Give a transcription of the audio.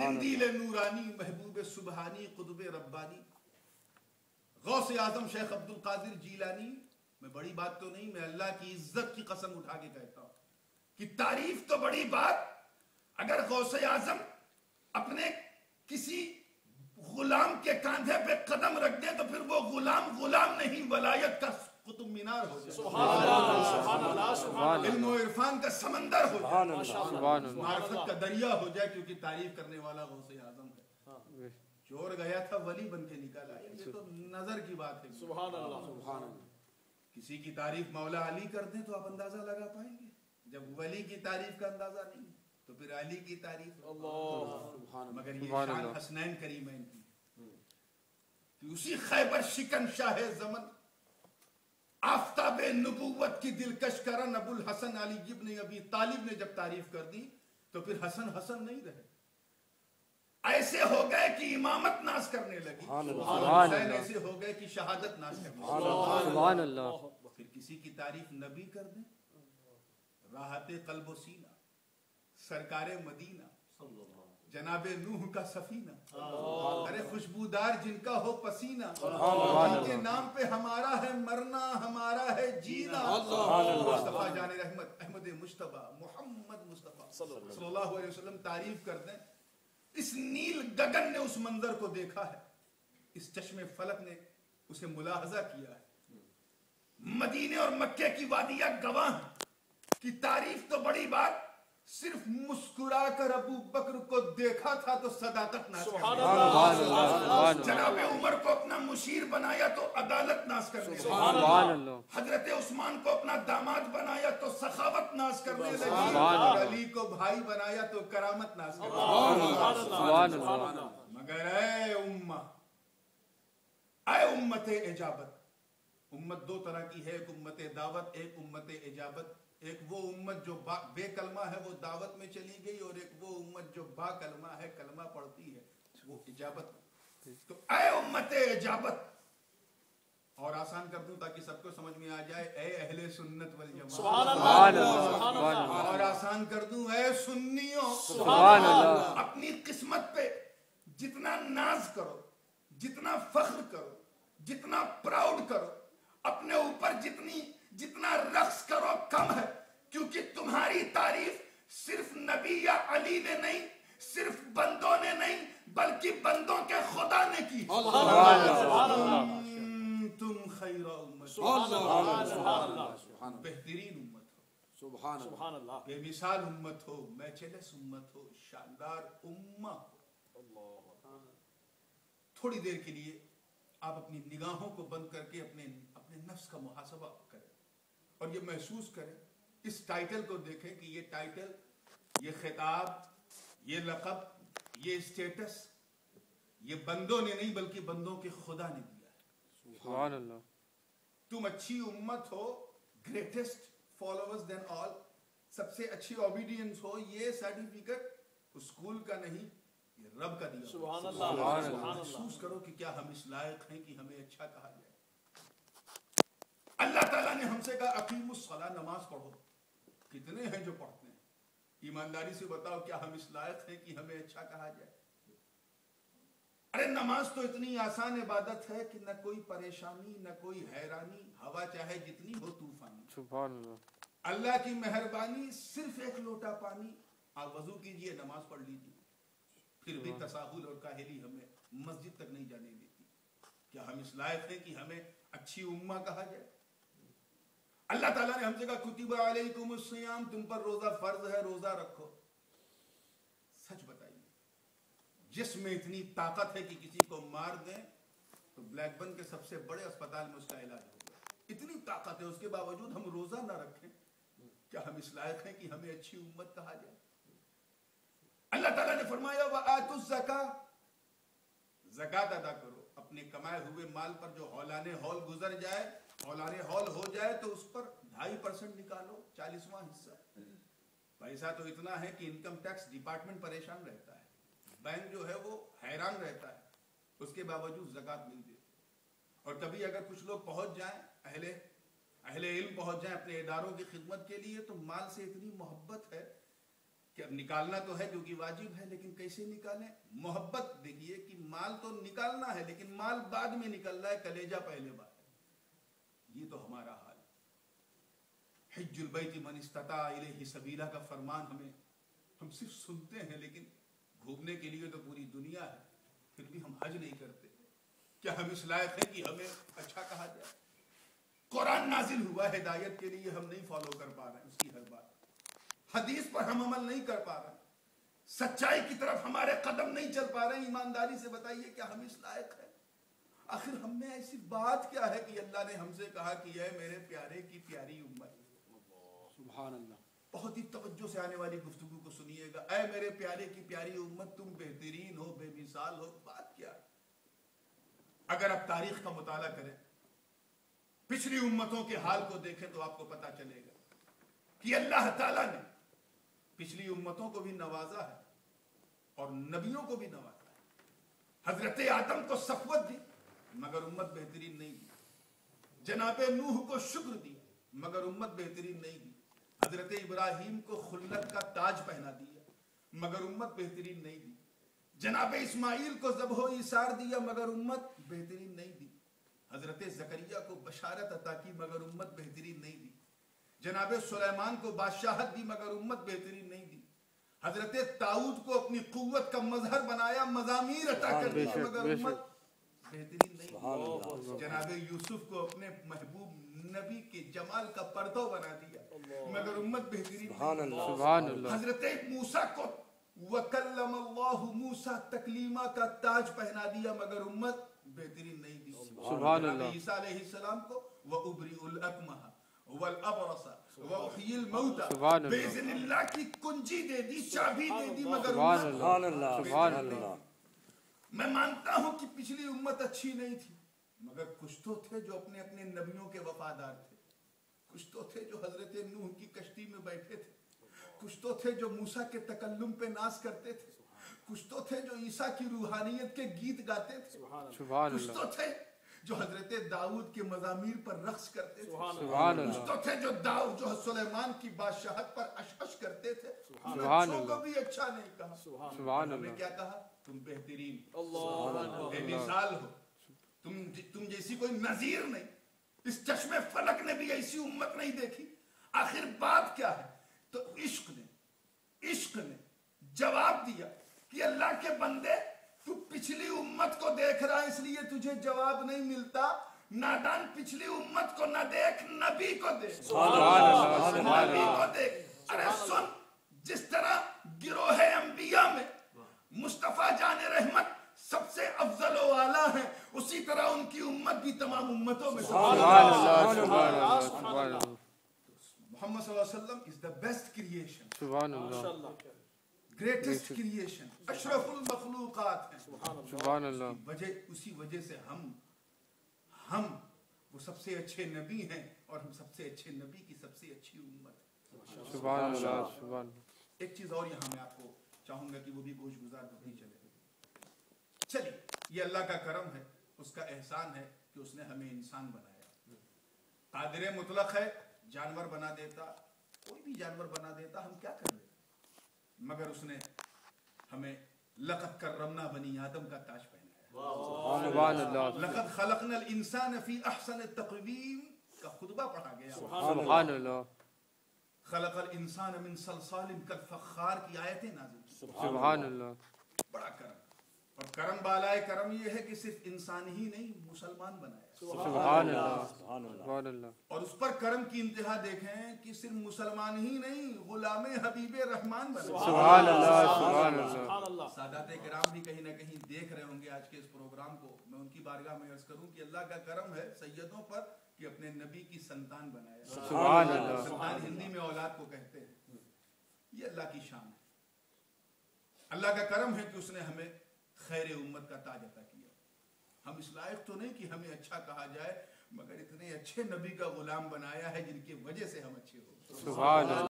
قندیل نورانی محبوب سبحانی قطب ربانی غوث اعظم شیخ عبد القادر جیلانی. میں بڑی بات تو نہیں، میں اللہ کی عزت کی قسم اٹھا کے کہتا ہوں کہ تعریف تو بڑی بات. اگر غوث اعظم اپنے کسی غلام کے کاندھے پہ قدم رکھ دے تو پھر وہ غلام نہیں، ولایت کا قطب مینار ہو جائے. سبحان اللہ، سبحان اللہ. علم و عرفان کا سمندر ہو جائے، معرفت کا دریا ہو جائے، کیونکہ تعریف کرنے والا غوث اعظم ہے. چور گیا تھا ولی بن کے نکل آیا. یہ تو نظر کی بات ہے. سبحان اللہ، سبحان اللہ. کسی کی تعریف مولا علی کر دیں تو آپ اندازہ لگا پائیں گے. جب ولی کی تعریف کا اندازہ نہیں تو پھر علی کی تعریف. مگر یہ شان حسنین کریمین کی کہ اسی خیبر شکن شاہ زمن آفتاب نبوت کی دلکش کرن ابو الحسن علی ابن ابی طالب نے جب تعریف کر دی تو پھر حسن نہیں رہے. ایسے ہو گئے کہ امامت ناز کرنے لگی، حسین ایسے ہو گئے کہ شہادت ناز کرنے لگی. پھر کسی کی تعریف نبی کر دیں، راحت قلب و سینہ، سرکار مدینہ، جناب نوح کا سفینہ، ارے خوشبودار جن کا ہو پسینہ، جن کے نام پہ ہمارا ہے مرنا ہمارا ہے جینا. مصطفیٰ جان رحمت احمد مجتبیٰ محمد مصطفیٰ صلی اللہ علیہ وسلم تعریف کر دیں. اس نیل گگن نے اس منظر کو دیکھا ہے، اس چشم فلک نے اسے ملاحظہ کیا ہے. مدینے اور مکے کی وادیاں گواہ ہیں کہ تعریف تو بڑی بات، صرف مسکرا کر ابو بکر کو دیکھا تھا تو صداقت ناز کرنے، جناب عمر کو اپنا مشیر بنایا تو عدالت ناز کرنے لگی، حضرت عثمان کو اپنا داماد بنایا تو سخاوت ناز کرنے لگی، اور علی کو بھائی بنایا تو کرامت ناز کرنے لگی. مگر اے امت اجابت، امت دو طرح کی ہے، ایک امت دعوت، ایک امت اجابت. ایک وہ امت جو بے کلمہ ہے وہ دعوت میں چلی گئی، اور ایک وہ امت جو با کلمہ ہے کلمہ پڑھتی ہے وہ اجابت. تو اے امت اجابت، اور آسان کر دوں تاکہ سب کو سمجھ میں آ جائے، اے اہل سنت والجماعت. سبحان اللہ. اور آسان کر دوں، اے سنیوں. سبحان اللہ. اپنی قسمت پہ جتنا ناز کرو، جتنا فخر کرو، جتنا پراؤڈ کرو، اپنے اوپر جتنا رقص کرو کم ہے، کیونکہ تمہاری تعریف صرف نبی یا علی نے نہیں، صرف بندوں نے نہیں، بلکہ بندوں کے خدا نے کی. تم خیر امت، بہترین امت ہو، سبحان اللہ، بے مثال امت ہو، میچلس امت ہو، شاندار امہ ہو. تھوڑی دیر کے لیے آپ اپنی نگاہوں کو بند کر کے اپنے نفس کا محاسبہ کریں اور یہ محسوس کریں، اس ٹائٹل کو دیکھیں کہ یہ ٹائٹل، یہ خطاب، یہ لقب، یہ اسٹیٹس یہ بندوں نے نہیں بلکہ بندوں کے خدا نے دیا ہے. سبحان اللہ. تم اچھی امت ہو، گریٹسٹ فالوورز دین آل، سب سے اچھی اوبیڈینس ہو، یہ سرٹیفکیٹ اسکول کا نہیں، یہ رب کا دیا. سبحان اللہ. محسوس کرو کہ کیا ہم اس لائق ہیں کہ ہمیں اچھا کہا جائے. اللہ تعالیٰ نے ہم سے کہا اقیموا الصلاۃ، نماز پڑھو. کتنے ہیں جو پڑھتے ہیں؟ ایمانداری سے بتاؤ کیا ہم اس لائق ہیں کہ ہمیں اچھا کہا جائے؟ ارے نماز تو اتنی آسان عبادت ہے کہ نہ کوئی پریشانی، نہ کوئی حیرانی، ہوا چاہے جتنی ہو طوفانی. سبحان اللہ. اللہ کی مہربانی، صرف ایک لوٹا پانی، آپ وضو کیجئے، نماز پڑھ لیجئے. پھر بھی تساہل اور کاہلی ہمیں مسجد تک نہیں جانے دیتی. کیا ہم اس لائق ہیں کہ ہمیں اچھی امہ کہا جائے؟ اللہ تعالیٰ نے ہم سے کہا کتب علیکم الصیام، تم پر روزہ فرض ہے، روزہ رکھو. سچ بتائیے، جسم میں اتنی طاقت ہے کہ کسی کو مار دیں تو بلیک بن کے سب سے بڑے اسپتال میں اس کا علاج ہوگا. اتنی طاقت ہے، اس کے باوجود ہم روزہ نہ رکھیں. کیا ہم اس لائق ہیں کہ ہمیں اچھی امت کہا جائے؟ اللہ تعالیٰ نے فرمایا وَآتُوا الزَّکَاۃَ، زکات ادا کرو. اپنے کمائے ہوئے مال پر جو ہولان ہول گزر جائے، ہولان ہول ہو جائے تو اس پر 2.5% نکالو، 40واں حصہ. پیسہ تو اتنا ہے کہ انکم ٹیکس ڈپارٹمنٹ پریشان رہتا ہے، بینک جو ہے وہ حیران رہتا ہے، اس کے باوجود زکات نہیں دیتے. اور کبھی اگر کچھ لوگ پہنچ جائیں، اہل علم پہنچ جائیں اپنے اداروں کی خدمت کے لیے، تو مال سے اتنی محبت ہے کہ اب نکالنا تو ہے کیونکہ واجب ہے، لیکن کیسے نکالیں؟ محبت دیکھیے کہ مال تو نکالنا ہے لیکن مال بعد میں نکل رہا ہے، کلیجہ پہلے بات ہے۔ یہ تو ہمارا حال ہے۔ حج البیت من استطاع الیہ سبیلا کا فرمان ہم صرف سنتے ہیں، لیکن گھومنے کے لیے تو پوری دنیا ہے، پھر بھی ہم حج نہیں کرتے۔ کیا ہم اس لائق ہیں کہ ہمیں اچھا کہا جائے؟ قرآن نازل ہوا ہدایت کے لیے، ہم نہیں فالو کر پا رہے ہیں اس کی ہر بات، حدیث پر ہم عمل نہیں کر پا رہے، سچائی کی طرف ہمارے قدم نہیں چل پا رہے ہیں۔ ایمانداری سے بتائیے کیا ہم اس لائق ہیں؟ آخر ہم میں ایسی بات کیا ہے کہ اللہ نے ہم سے کہا کہ اے میرے پیارے کی پیاری امت، سبحان اللہ، بہت ہی توجہ سے آنے والی گفتگو کو سنیے گا، اے میرے پیارے کی پیاری امت تم بہترین ہو، بے مثال ہو۔ بات کیا ہے؟ اگر آپ تاریخ کا مطالعہ کریں، پچھلی امتوں کے حال کو دیکھیں تو آپ کو پتا چلے گا کہ اللہ تعالیٰ نے پچھلی امتوں کو بھی نوازا ہے اور نبیوں کو بھی نوازا ہے۔ حضرت آدم کو صفوت دی مگر امت بہترین نہیں دی، جناب نوح کو شکر دی مگر امت بہترین نہیں دی، حضرت ابراہیم کو خلت کا تاج پہنا دیا مگر امت بہترین نہیں دی، جناب اسماعیل کو ذبح و ایثار دیا مگر امت بہترین نہیں دی، حضرت زکریا کو بشارت عطا کی مگر امت بہترین نہیں دی، جناب سلیمان کو بادشاہت دی مگر امت بہترین نہیں دی، حضرت داؤد کو اپنی قوت کا مظہر بنایا، مزامیر عطا کر دیا مگر امت بہترین نہیں دی، جناب یوسف کو اپنے محبوب نبی کے جمال کا پردہ بنا دیا مگر امت بہترین نہیں دی، حضرت موسیٰ کو وَكَلَّمَ اللَّهُ موسیٰ تکلیمہ کا تاج پہنا دیا مگر امت بہترین نہیں دی، جناب عیسیٰ علیہ السلام کو وَأُبْرِئُ الْأَكْمَحَ وَالْأَبْرَصَ وَأُحْيِي الْمَوْتَى بِإِذْنِ اللہ کی کنجی دے دی، چابی دے دی مگر امت بہترین نہیں دی۔ میں مانتا ہوں کہ پچھلی امت اچھی نہیں تھی مگر کچھ تو تھے جو اپنے اپنے نبیوں کے وفادار تھے، کچھ تو تھے جو حضرت نوح کی کشتی میں بیٹھے تھے، کچھ تو تھے جو موسیٰ کے تکلم پہ ناز کرتے تھے، کچھ تو تھے جو عیسیٰ کی روحانیت کے گیت گاتے تھے، کچھ تو تھے جو حضرت داؤد کے مزامیر پر رقص کرتے تھے، کچھ تو تھے جو سلیمان کی بادشاہت پر اشعش کرتے تھے۔ بچوں کو بھی اچھا نہیں کہا، ہمیں کیا کہا؟ تم بہترین بے مثال ہو، تم جیسی کوئی نظیر نہیں، اس چشم فلک نے بھی ایسی امت نہیں دیکھی۔ آخر بات کیا ہے؟ تو عشق نے جواب دیا کہ اللہ کے بندے تو پچھلی امت کو دیکھ رہا ہے اس لیے تجھے جواب نہیں ملتا، نادان پچھلی امت کو نہ دیکھ، نبی کو دیکھ، نبی کو دیکھ۔ ارے سن، جس طرح گروہ انبیاء میں مصطفیٰ جان رحمت سب سے افضل و اعلیٰ ہیں، اسی طرح ان کی امت بھی تمام امتوں میں محمد صلی اللہ علیہ وسلم is the best creation، سبحان اللہ، greatest creation، اشرف المخلوقات ہیں، سبحان اللہ، اسی وجہ سے ہم وہ سب سے اچھے نبی ہیں اور ہم سب سے اچھے نبی کی سب سے اچھی امت ہیں۔ سبحان اللہ، سبحان اللہ۔ ایک چیز اور یہاں میں آپ کو چاہوں گا کہ وہ بھی گوش گزار ہوتی چلے۔ چلیے، یہ اللہ کا کرم ہے، اس کا احسان ہے کہ اس نے ہمیں انسان بنایا۔ قادر مطلق ہے، جانور بنا دیتا، کوئی بھی جانور بنا دیتا، ہم کیا کر لیتے، مگر اس نے ہمیں لقد کرمنا بنی آدم کا تاج پہنایا۔ سبحان اللہ، لقد خلقنا الانسان فی احسن تقویم کا خطبہ پڑھا گیا۔ سبحان اللہ، خلق الانسان من صلصال کالفخار کی آیتیں نازل۔ سبحان اللہ، بڑا کرم، اور کرم بالائے کرم یہ ہے کہ صرف انسان ہی نہیں مسلمان بنایا۔ سبحان اللہ، سبحان اللہ، اور اس پر کرم کی انتہا دیکھیں کہ صرف مسلمان ہی نہیں، غلام حبیب رحمان بنایا۔ سبحان اللہ، سبحان اللہ۔ سادات کرام بھی کہیں نہ کہیں دیکھ رہے ہوں گے آج کے اس پروگرام کو، میں ان کی بارگاہ میں عرض کروں کہ اللہ کا کرم ہے سیدوں پر کہ اپنے نبی کی سنتان بنایا۔ سبحان اللہ، سنتان ہندی میں اولاد کو کہتے ہیں، یہ اللہ کی شان ہے۔ اللہ کا کرم ہے کہ اس نے ہمیں خیر امت کا تاج عطا کیا۔ ہم اس لائق تو نہیں کہ ہمیں اچھا کہا جائے، مگر اتنے اچھے نبی کا غلام بنایا ہے جن کی وجہ سے ہم اچھے ہو۔ سبحان اللہ۔